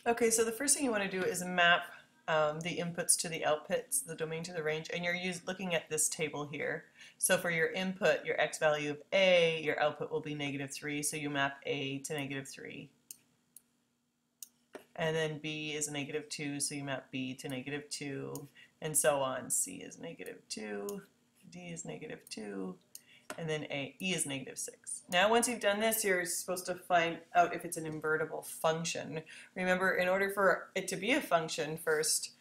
Okay, so the first thing you want to do is map the inputs to the outputs, the domain to the range, and you're looking at this table here. So for your input, your x value of a, your output will be -3, so you map a to -3. And then b is -2, so you map b to -2, and so on. C is -2, d is -2, and then E is -6. Now once you've done this, you're supposed to find out if it's an invertible function. Remember, in order for it to be a function, first,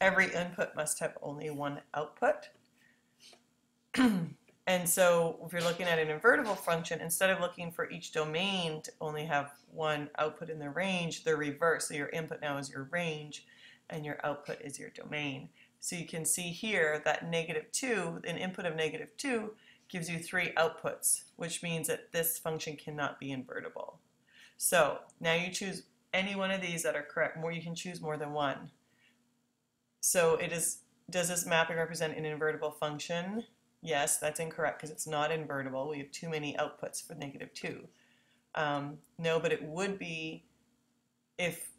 every input must have only one output. And so if you're looking at an invertible function, instead of looking for each domain to only have one output in the range, they're reversed. So your input now is your range, and your output is your domain. So you can see here that -2, an input of -2, gives you 3 outputs, which means that this function cannot be invertible. So now you choose any one of these that are correct. You can choose more than one. So does this mapping represent an invertible function? Yes, that's incorrect because it's not invertible. We have too many outputs for -2. No, but it would be if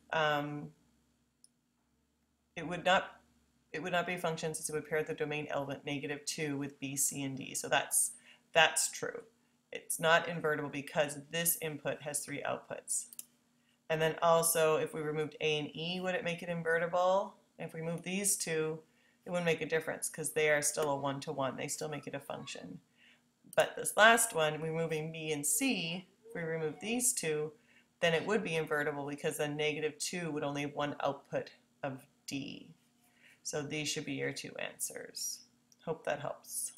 it would not be a function since it would pair the domain element -2 with B, C, and D. So that's true. It's not invertible because this input has 3 outputs. And then also, if we removed A and E, would it make it invertible? If we move these two, it wouldn't make a difference because they are still a one-to-one. They still make it a function. But this last one, removing B and C, if we remove these two, then it would be invertible because then -2 would only have one output of D. So these should be your 2 answers. Hope that helps.